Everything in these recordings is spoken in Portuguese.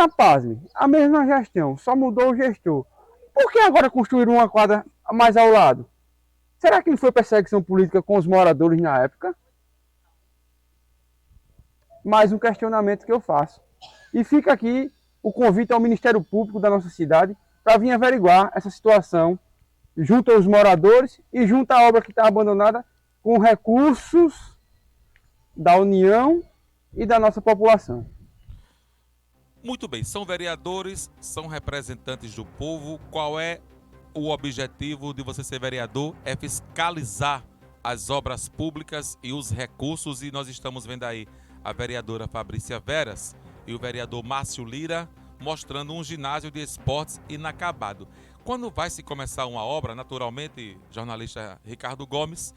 Agora, pasme, a mesma gestão, só mudou o gestor. Por que agora construíram uma quadra mais ao lado? Será que não foi perseguição política com os moradores na época? Mais um questionamento que eu faço. E fica aqui o convite ao Ministério Público da nossa cidade para vir averiguar essa situação junto aos moradores e junto à obra que está abandonada com recursos da União e da nossa população. Muito bem, são vereadores, são representantes do povo. Qual é o objetivo de você ser vereador? É fiscalizar as obras públicas e os recursos. E nós estamos vendo aí a vereadora Fabrícia Veras e o vereador Márcio Lira mostrando um ginásio de esportes inacabado. Quando vai se começar uma obra, naturalmente, jornalista Ricardo Gomes,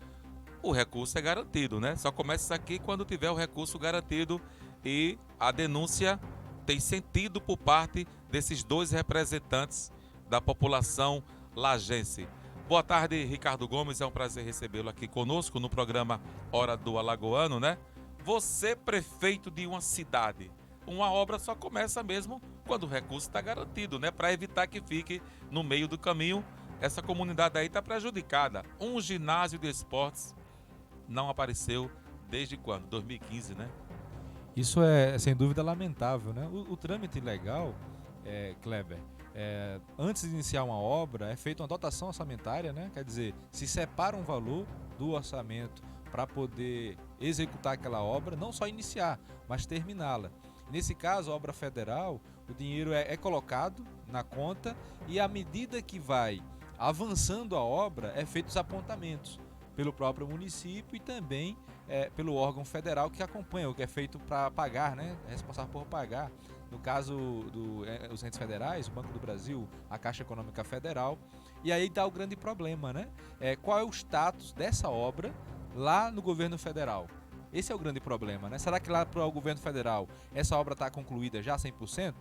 o recurso é garantido, né? Só começa isso aqui quando tiver o recurso garantido e a denúncia tem sentido por parte desses dois representantes da população lagense. Boa tarde, Ricardo Gomes, é um prazer recebê-lo aqui conosco no programa Hora do Alagoano, né? Você, prefeito de uma cidade, uma obra só começa mesmo quando o recurso está garantido, né? Para evitar que fique no meio do caminho. Essa comunidade aí está prejudicada. Um ginásio de esportes não apareceu desde quando? 2015, né? Isso é, sem dúvida, lamentável, né? O trâmite legal, Kleber, antes de iniciar uma obra, é feita uma dotação orçamentária, né? Quer dizer, se separa um valor do orçamento para poder executar aquela obra, não só iniciar, mas terminá-la. Nesse caso, a obra federal, o dinheiro é colocado na conta e à medida que vai avançando a obra, é feito os apontamentos pelo próprio município e também pelo órgão federal que acompanha, o que é feito para pagar, né? É responsável por pagar. No caso dos entes federais, o Banco do Brasil, a Caixa Econômica Federal. E aí dá o grande problema, né? Qual é o status dessa obra lá no governo federal? Esse é o grande problema, né? Será que lá para o governo federal essa obra está concluída já 100%?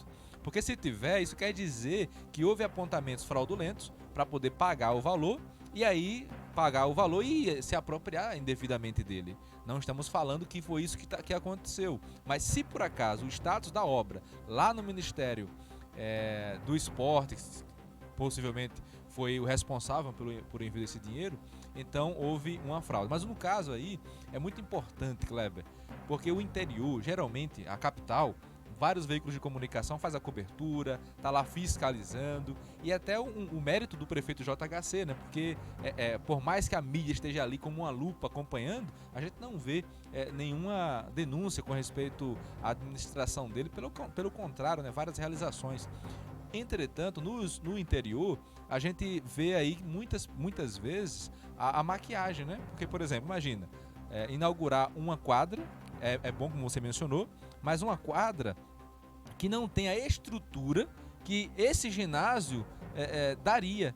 Porque se tiver, isso quer dizer que houve apontamentos fraudulentos para poder pagar o valor e aí pagar o valor e se apropriar indevidamente dele. Não estamos falando que foi isso que aconteceu, mas se por acaso o status da obra lá no Ministério do Esporte, que possivelmente foi o responsável por envio desse dinheiro, então houve uma fraude. Mas no caso aí é muito importante, Kleber, porque o interior, geralmente a capital, vários veículos de comunicação faz a cobertura, tá lá fiscalizando, e até o mérito do prefeito JHC, né? Porque por mais que a mídia esteja ali como uma lupa acompanhando, a gente não vê nenhuma denúncia com respeito à administração dele, pelo contrário, né? Várias realizações. Entretanto, no interior, a gente vê aí muitas vezes a maquiagem, né? Porque, por exemplo, imagina, inaugurar uma quadra, é bom como você mencionou, mas uma quadra que não tem a estrutura que esse ginásio daria.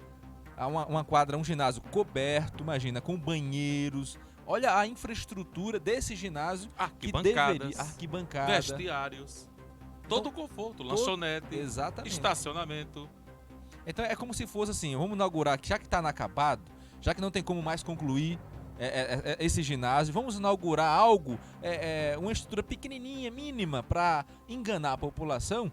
Uma quadra, um ginásio coberto, imagina, com banheiros. Olha a infraestrutura desse ginásio que deveria... Arquibancada, vestiários, todo o conforto, lanchonete, exatamente, estacionamento. Então é como se fosse assim, vamos inaugurar, já que está inacabado, já que não tem como mais concluir esse ginásio, vamos inaugurar algo, uma estrutura pequenininha, mínima, para enganar a população,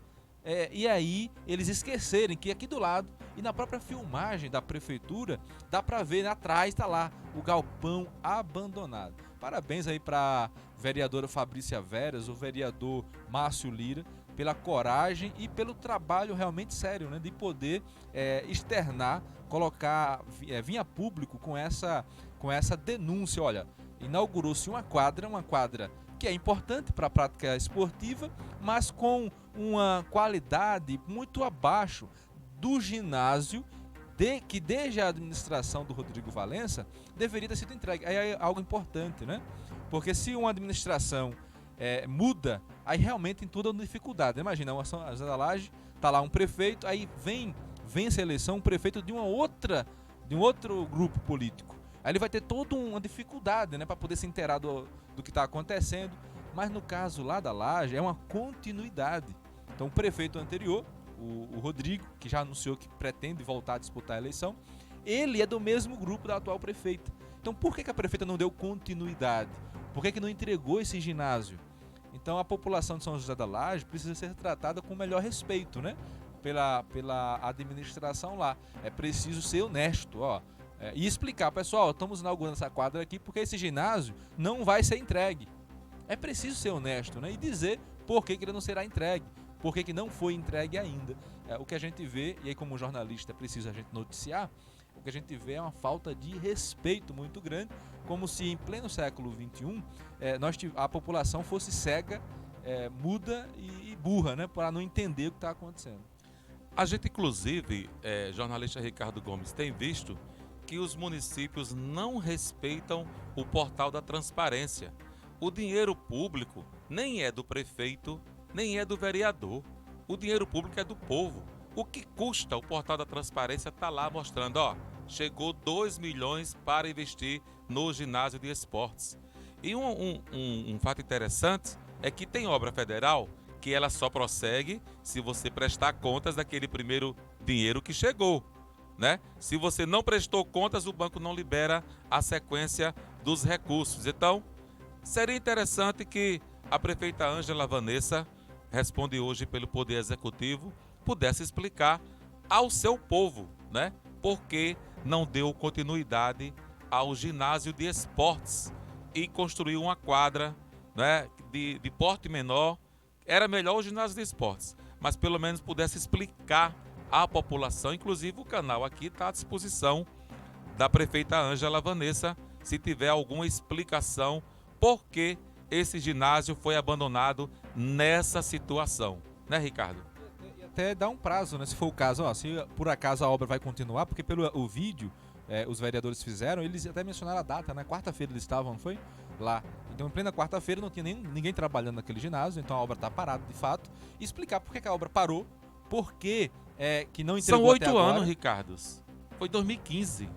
e aí eles esquecerem que aqui do lado, e na própria filmagem da prefeitura, dá para ver, né, atrás está lá o galpão abandonado. Parabéns aí para a vereadora Fabrícia Veras, o vereador Márcio Lira, pela coragem e pelo trabalho realmente sério, né, de poder externar, colocar, vir a público com essa denúncia. Olha, inaugurou-se uma quadra que é importante para a prática esportiva, mas com uma qualidade muito abaixo do ginásio que desde a administração do Rodrigo Valença deveria ter sido entregue. Aí é algo importante, né? Porque se uma administração muda, aí realmente tem toda uma dificuldade. Imagina, a Zé da Laje, tá lá um prefeito, aí vence a eleição um prefeito de um outro grupo político. Aí ele vai ter toda uma dificuldade, né, para poder se inteirar do que está acontecendo. Mas no caso lá da Laje é uma continuidade. Então o prefeito anterior, o Rodrigo, que já anunciou que pretende voltar a disputar a eleição, ele é do mesmo grupo da atual prefeita. Então por que a prefeita não deu continuidade? Por que não entregou esse ginásio? Então a população de São José da Laje precisa ser tratada com o melhor respeito, né? Pela administração lá. É preciso ser honesto, ó. E explicar, pessoal, estamos inaugurando essa quadra aqui porque esse ginásio não vai ser entregue. É preciso ser honesto, né? E dizer por que ele não será entregue, por que não foi entregue ainda. O que a gente vê, e aí como jornalista é preciso a gente noticiar, o que a gente vê é uma falta de respeito muito grande, como se em pleno século XXI a população fosse cega, muda e burra, né? Para não entender o que está acontecendo. A gente, inclusive, jornalista Ricardo Gomes, tem visto que os municípios não respeitam o portal da transparência. O dinheiro público nem é do prefeito, nem é do vereador. O dinheiro público é do povo. O que custa o portal da transparência está lá mostrando, ó, chegou 2 milhões para investir no ginásio de esportes. E um fato interessante é que tem obra federal que ela só prossegue se você prestar contas daquele primeiro dinheiro que chegou, né? Se você não prestou contas, o banco não libera a sequência dos recursos. Então, seria interessante que a prefeita Ângela Vanessa, responde hoje pelo Poder Executivo, pudesse explicar ao seu povo, né, por que não deu continuidade ao ginásio de esportes e construiu uma quadra, né, de porte menor. Era melhor o ginásio de esportes, mas pelo menos pudesse explicar à população. Inclusive o canal aqui está à disposição da prefeita Ângela Vanessa, se tiver alguma explicação por que esse ginásio foi abandonado nessa situação, né, Ricardo? E até dá um prazo, né? Se for o caso, ó, se por acaso a obra vai continuar, porque pelo o vídeo os vereadores fizeram, eles até mencionaram a data, né? Quarta-feira eles estavam, não foi? Lá. Então, em plena quarta-feira, não tinha ninguém trabalhando naquele ginásio, então a obra está parada de fato. E explicar por que a obra parou, por que não entregou. São 8 até agora. anos, Ricardo. Foi 2015.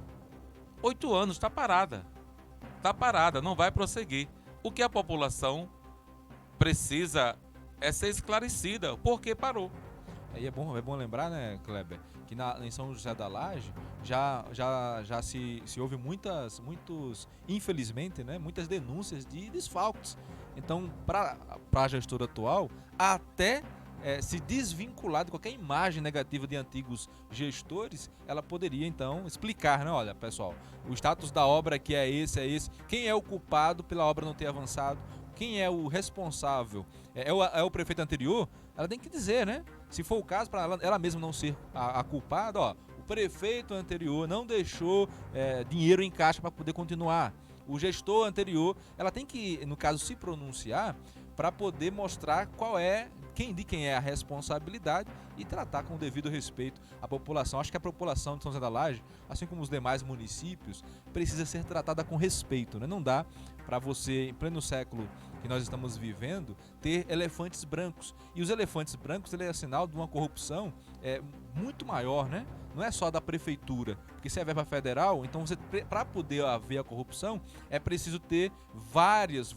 8 anos, está parada. Está parada, não vai prosseguir. O que a população precisa é ser esclarecida, por que parou. Aí é bom lembrar, né, Kleber, que em São José da Laje já se houve infelizmente, né, muitas denúncias de desfalques. Então, para a gestora atual, até se desvincular de qualquer imagem negativa de antigos gestores, ela poderia então explicar, né? Olha, pessoal, o status da obra aqui é esse, quem é o culpado pela obra não ter avançado, quem é o responsável, é o prefeito anterior, ela tem que dizer, né? Se for o caso, para ela mesma não ser a culpada, ó, o prefeito anterior não deixou dinheiro em caixa para poder continuar. O gestor anterior, ela tem que, no caso, se pronunciar para poder mostrar de quem é a responsabilidade e tratar com o devido respeito a população. Acho que a população de São José da Laje, assim como os demais municípios, precisa ser tratada com respeito, né? Não dá para você, em pleno século que nós estamos vivendo, ter elefantes brancos. E os elefantes brancos, ele é sinal de uma corrupção muito maior, né? Não é só da prefeitura, porque se é verba federal, então para poder haver a corrupção, é preciso ter vários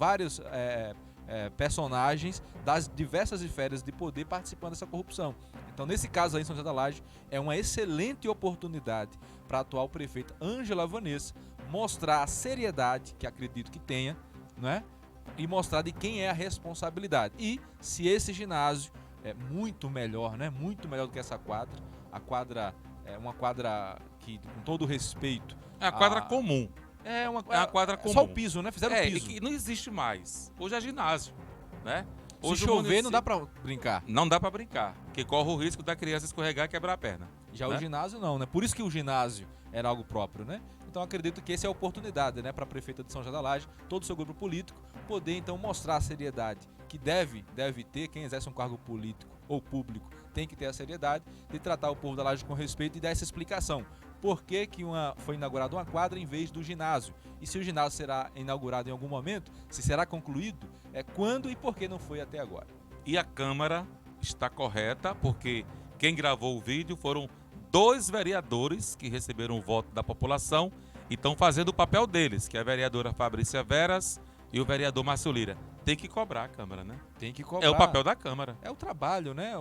personagens das diversas esferas de poder participando dessa corrupção. Então, nesse caso aí em São José da Laje, é uma excelente oportunidade para a atual prefeita Ângela Vanessa mostrar a seriedade, que acredito que tenha, não é? E mostrar de quem é a responsabilidade. E se esse ginásio é muito melhor, né? Muito melhor do que essa quadra. A quadra é uma quadra que, com todo respeito... É a quadra comum. É uma quadra comum. Só o piso, né? Fizeram o piso. Que não existe mais. Hoje é ginásio, né? Se chover, não dá pra brincar. Não dá pra brincar, porque corre o risco da criança escorregar e quebrar a perna. Já né? O ginásio não, né? Por isso que o ginásio era algo próprio, né? Então acredito que essa é a oportunidade, né, para a prefeita de São José da Laje, todo o seu grupo político, poder então mostrar a seriedade que deve ter, quem exerce um cargo político ou público tem que ter a seriedade de tratar o povo da Laje com respeito e dar essa explicação. Por que foi inaugurada uma quadra em vez do ginásio? E se o ginásio será inaugurado em algum momento, se será concluído, quando e por que não foi até agora? E a Câmara está correta, porque quem gravou o vídeo foram 2 vereadores que receberam o voto da população e estão fazendo o papel deles, que é a vereadora Fabrícia Veras e o vereador Márcio Lira. Tem que cobrar a Câmara, né? Tem que cobrar. É o papel da Câmara. É o trabalho, né?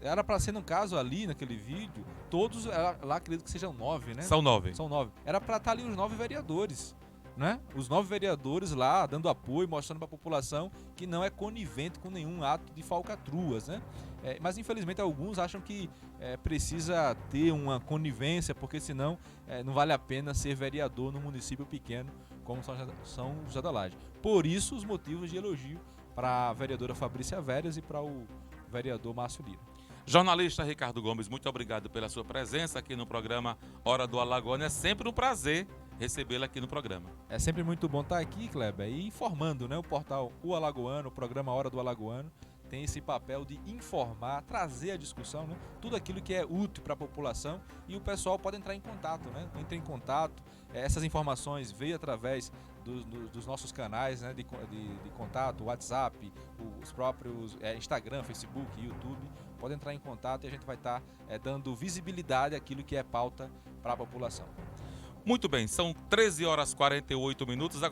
Era para ser, no caso ali, naquele vídeo, todos, lá acredito que sejam 9, né? São 9. São 9. Era para estar ali os 9 vereadores, né? Os 9 vereadores lá dando apoio, mostrando para a população que não é conivente com nenhum ato de falcatruas, né? Mas infelizmente alguns acham que precisa ter uma conivência, porque senão não vale a pena ser vereador num município pequeno como São José da Laje. Por isso os motivos de elogio para a vereadora Fabrícia Veras e para o vereador Márcio Lira. Jornalista Ricardo Gomes, muito obrigado pela sua presença aqui no programa Hora do Alagoano. É sempre um prazer recebê-lo aqui no programa. É sempre muito bom estar aqui, Kleber, e informando, né? O portal O Alagoano, o programa Hora do Alagoano, tem esse papel de informar, trazer a discussão, né? Tudo aquilo que é útil para a população, e o pessoal pode entrar em contato, né? Entre em contato, essas informações veio através dos nossos canais, né? de contato, WhatsApp, os próprios Instagram, Facebook, YouTube. Pode entrar em contato e a gente vai estar dando visibilidade àquilo que é pauta para a população. Muito bem, são 13 horas e 48 minutos.